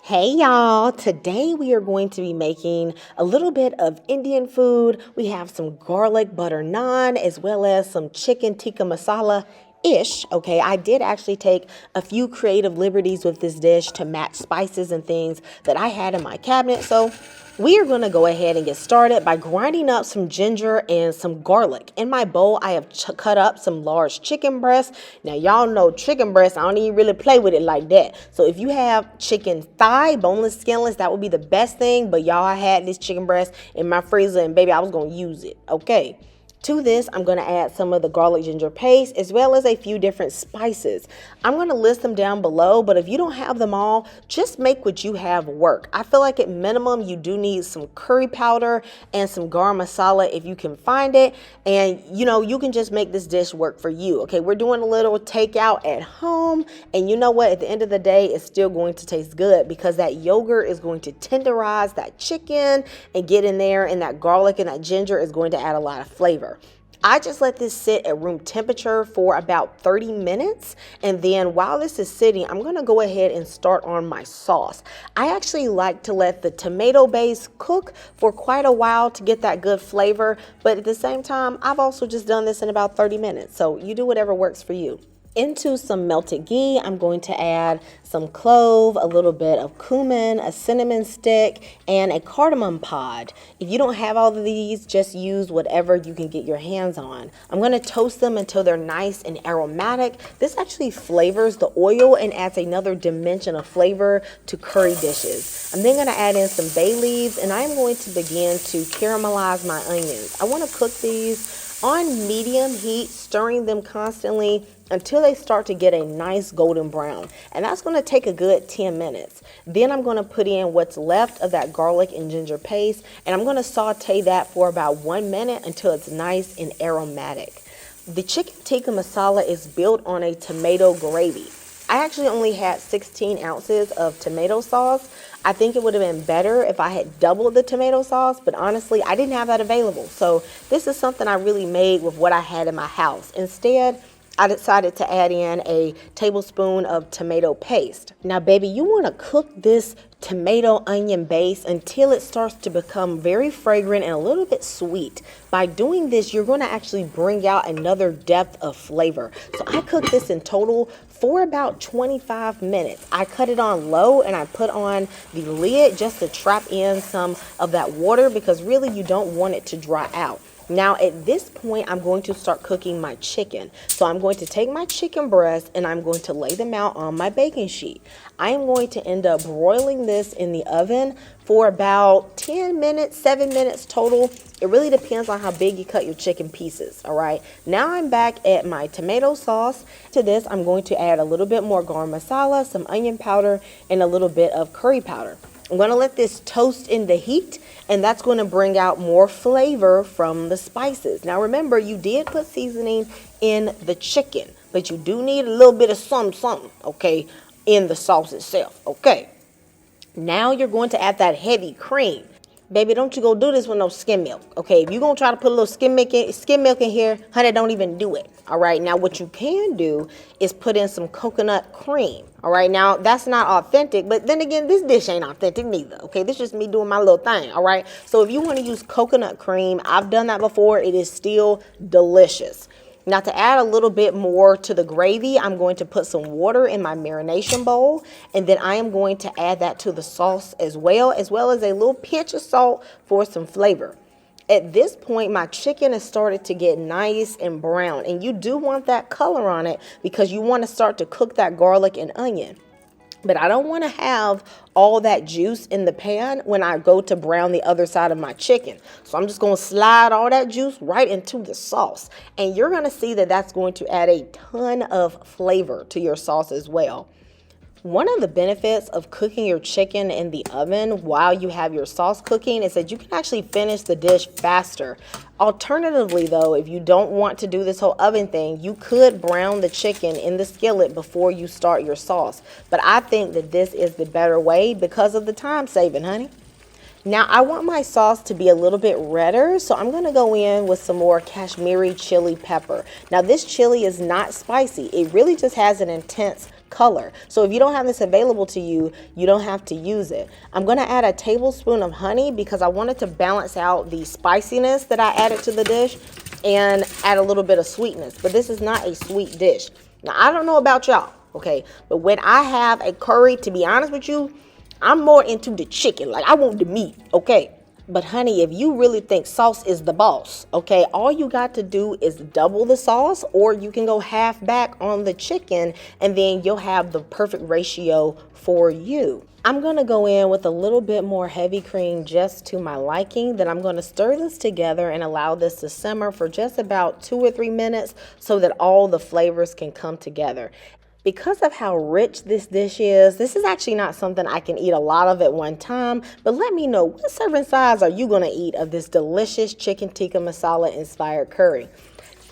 Hey y'all, today we are going to be making a little bit of Indian food. We have some garlic butter naan as well as some chicken tikka masala ish. Okay, I did actually take a few creative liberties with this dish to match spices and things that I had in my cabinet. So we are going to go ahead and get started by grinding up some ginger and some garlic. In my bowl, I have cut up some large chicken breasts. Now, y'all know chicken breasts, I don't even really play with it like that. So if you have chicken thigh, boneless, skinless, that would be the best thing. But y'all, I had this chicken breast in my freezer and baby, I was going to use it. Okay. To this, I'm going to add some of the garlic ginger paste as well as a few different spices. I'm going to list them down below, but if you don't have them all, just make what you have work. I feel like at minimum, you do need some curry powder and some garam masala if you can find it. And you can just make this dish work for you. Okay, we're doing a little takeout at home. And you know what? At the end of the day, it's still going to taste good because that yogurt is going to tenderize that chicken and get in there, and that garlic and that ginger is going to add a lot of flavor. I just let this sit at room temperature for about 30 minutes. And then while this is sitting, I'm going to go ahead and start on my sauce. I actually like to let the tomato base cook for quite a while to get that good flavor. But at the same time, I've also just done this in about 30 minutes. So you do whatever works for you. Into some melted ghee, I'm going to add some clove, a little bit of cumin, a cinnamon stick, and a cardamom pod. If you don't have all of these, just use whatever you can get your hands on. I'm going to toast them until they're nice and aromatic. This actually flavors the oil and adds another dimension of flavor to curry dishes. I'm then going to add in some bay leaves, and I'm going to begin to caramelize my onions. I want to cook these on medium heat, stirring them constantly until they start to get a nice golden brown. And that's going to take a good 10 minutes. Then I'm going to put in what's left of that garlic and ginger paste, and I'm going to saute that for about 1 minute until it's nice and aromatic. The chicken tikka masala is built on a tomato gravy. I actually only had 16 ounces of tomato sauce. I think it would have been better if I had doubled the tomato sauce, but honestly, I didn't have that available. So this is something I really made with what I had in my house. Instead, I decided to add in a tablespoon of tomato paste. Now, baby, you want to cook this tomato onion base until it starts to become very fragrant and a little bit sweet. By doing this, you're going to actually bring out another depth of flavor. So I cooked this in total for about 25 minutes. I cut it on low and I put on the lid just to trap in some of that water because really you don't want it to dry out. Now at this point, I'm going to start cooking my chicken. So I'm going to take my chicken breast and I'm going to lay them out on my baking sheet. I am going to end up broiling this in the oven for about 10 minutes, 7 minutes total. It really depends on how big you cut your chicken pieces, all right? Now I'm back at my tomato sauce. To this, I'm going to add a little bit more garam masala, some onion powder, and a little bit of curry powder. I'm going to let this toast in the heat, and that's going to bring out more flavor from the spices. Now remember, you did put seasoning in the chicken, but you do need a little bit of something, okay, in the sauce itself, okay? Now you're going to add that heavy cream. Baby, don't you go do this with no skim milk, okay? If you're going to try to put a little skim milk in here, honey, don't even do it, all right? Now, what you can do is put in some coconut cream, all right? Now, that's not authentic, but then again, this dish ain't authentic neither, okay? This is just me doing my little thing, all right? So if you want to use coconut cream, I've done that before. It is still delicious. Now to add a little bit more to the gravy, I'm going to put some water in my marination bowl, and then I am going to add that to the sauce as well as a little pinch of salt for some flavor. At this point, my chicken has started to get nice and brown, and you do want that color on it because you want to start to cook that garlic and onion. But I don't want to have all that juice in the pan when I go to brown the other side of my chicken. So I'm just going to slide all that juice right into the sauce. And you're going to see that that's going to add a ton of flavor to your sauce as well. One of the benefits of cooking your chicken in the oven while you have your sauce cooking is that you can actually finish the dish faster. Alternatively, though, if you don't want to do this whole oven thing, you could brown the chicken in the skillet before you start your sauce. But I think that this is the better way because of the time saving, honey. Now, I want my sauce to be a little bit redder, so I'm going to go in with some more Kashmiri chili pepper. Now, this chili is not spicy. It really just has an intense color. So if you don't have this available to you, you don't have to use it. I'm going to add a tablespoon of honey because I wanted to balance out the spiciness that I added to the dish and add a little bit of sweetness. But this is not a sweet dish. Now, I don't know about y'all, okay? But when I have a curry, to be honest with you, I'm more into the chicken. Like, I want the meat, okay? But honey, if you really think sauce is the boss, okay, all you got to do is double the sauce, or you can go half back on the chicken, and then you'll have the perfect ratio for you. I'm going to go in with a little bit more heavy cream just to my liking. Then I'm going to stir this together and allow this to simmer for just about 2 or 3 minutes so that all the flavors can come together. Because of how rich this dish is, this is actually not something I can eat a lot of at one time, but let me know, what serving size are you going to eat of this delicious chicken tikka masala inspired curry?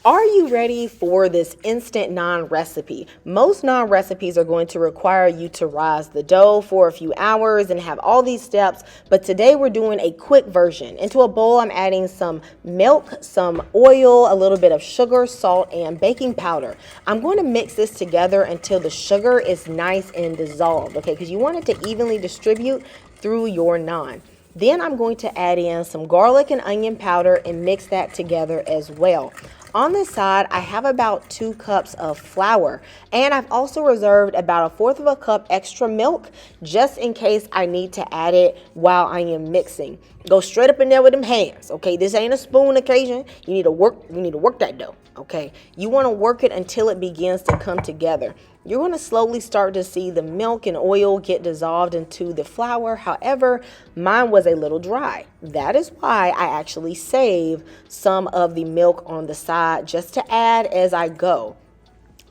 Are you ready for this instant naan recipe? Most naan recipes are going to require you to rise the dough for a few hours and have all these steps, but today we're doing a quick version. Into a bowl, I'm adding some milk, some oil, a little bit of sugar, salt, and baking powder. I'm going to mix this together until the sugar is nice and dissolved, okay, because you want it to evenly distribute through your naan. Then I'm going to add in some garlic and onion powder and mix that together as well. On this side, I have about 2 cups of flour, and I've also reserved about 1/4 cup extra milk just in case I need to add it while I am mixing. Go straight up in there with them hands, okay? This ain't a spoon occasion. You need to work that dough, okay? You want to work it until it begins to come together. You're going to slowly start to see the milk and oil get dissolved into the flour. However, mine was a little dry. That is why I actually save some of the milk on the side just to add as I go.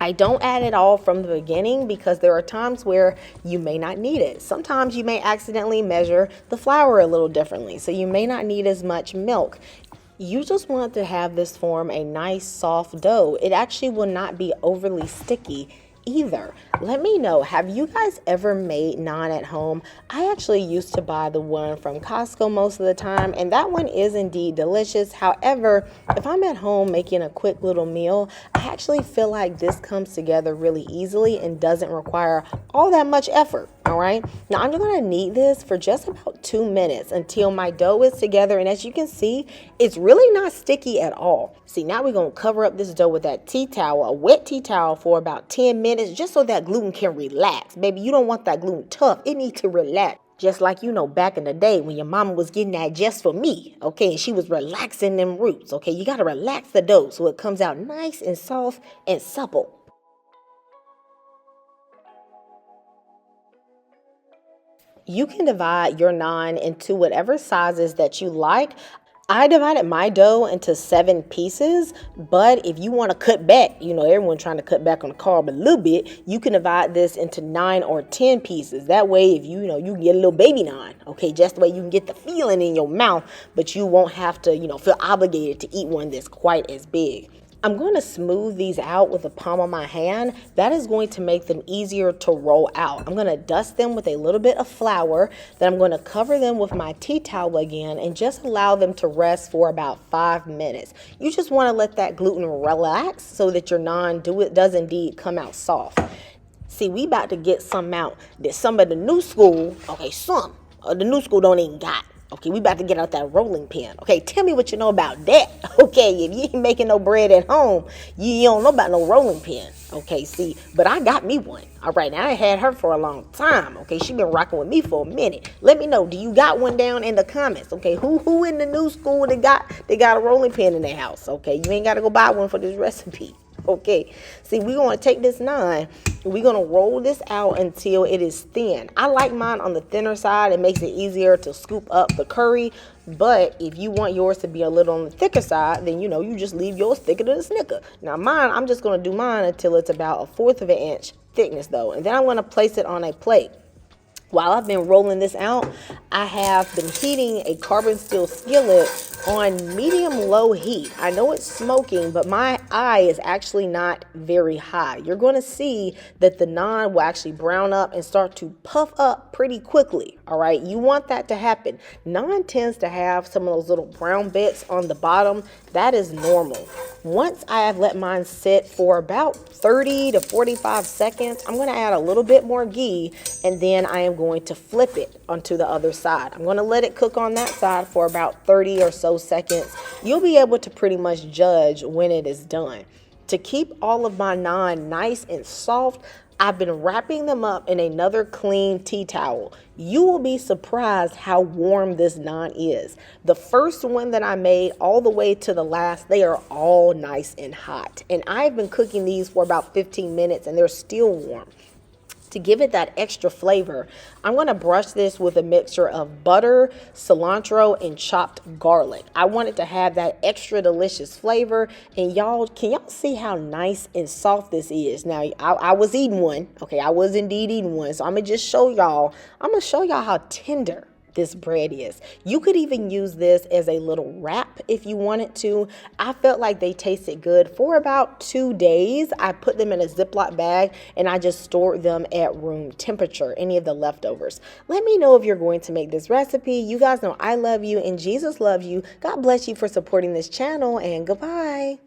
I don't add it all from the beginning because there are times where you may not need it. Sometimes you may accidentally measure the flour a little differently, so you may not need as much milk. You just want to have this form a nice soft dough. It actually will not be overly sticky either. Let me know, have you guys ever made naan at home? I actually used to buy the one from Costco most of the time, and that one is indeed delicious. However, if I'm at home making a quick little meal, I actually feel like this comes together really easily and doesn't require all that much effort. All right, now I'm going to knead this for just about 2 minutes until my dough is together, and as you can see, it's really not sticky at all. See, now we're going to cover up this dough with that tea towel, a wet tea towel, for about 10 minutes just so that gluten can relax. Baby, you don't want that gluten tough. It needs to relax. Just like, you know, back in the day when your mama was getting that just for me, okay, and she was relaxing them roots, okay? You got to relax the dough so it comes out nice and soft and supple. You can divide your naan into whatever sizes that you like. I divided my dough into 7 pieces, but if you want to cut back, you know, everyone trying to cut back on the carb a little bit, you can divide this into 9 or 10 pieces. That way, if you can get a little baby naan, okay, just the way you can get the feeling in your mouth, but you won't have to, feel obligated to eat one that's quite as big. I'm going to smooth these out with the palm of my hand. That is going to make them easier to roll out. I'm going to dust them with a little bit of flour. Then I'm going to cover them with my tea towel again and just allow them to rest for about 5 minutes. You just want to let that gluten relax so that your naan does indeed come out soft. See, we about to get some out that some of the new school, okay, some of the new school don't even got. Okay, we about to get out that rolling pin. Okay, tell me what you know about that. Okay, if you ain't making no bread at home, you don't know about no rolling pin. Okay, see, but I got me one. All right, now I had her for a long time. Okay, she been rocking with me for a minute. Let me know, do you got one down in the comments? Okay, who in the new school they got a rolling pin in their house? Okay, you ain't got to go buy one for this recipe. Okay, see, we're going to take this naan, we're going to roll this out until it is thin. I like mine on the thinner side. It makes it easier to scoop up the curry. But if you want yours to be a little on the thicker side, then, you just leave yours thicker than a Snicker. Now, mine, I'm just going to do mine until it's about 1/4 of an inch thickness, though. And then I'm going to place it on a plate. While I've been rolling this out, I have been heating a carbon steel skillet on medium-low heat. I know it's smoking, but my eye is actually not very high. You're going to see that the naan will actually brown up and start to puff up pretty quickly. All right, you want that to happen. Naan tends to have some of those little brown bits on the bottom. That is normal. Once I have let mine sit for about 30 to 45 seconds, I'm going to add a little bit more ghee, and then I am going to flip it onto the other side. I'm going to let it cook on that side for about 30 or so seconds. You'll be able to pretty much judge when it is done. To keep all of my naan nice and soft, I've been wrapping them up in another clean tea towel. You will be surprised how warm this naan is. The first one that I made all the way to the last, they are all nice and hot. And I've been cooking these for about 15 minutes and they're still warm. To give it that extra flavor, I'm going to brush this with a mixture of butter, cilantro, and chopped garlic. I want it to have that extra delicious flavor. And y'all, can y'all see how nice and soft this is? Now, I was eating one. Okay, I was indeed eating one. So I'm going to just show y'all. I'm going to show y'all how tender this bread is. You could even use this as a little wrap if you wanted to. I felt like they tasted good for about 2 days. I put them in a Ziploc bag and I just stored them at room temperature, any of the leftovers. Let me know if you're going to make this recipe. You guys know I love you and Jesus loves you. God bless you for supporting this channel, and goodbye.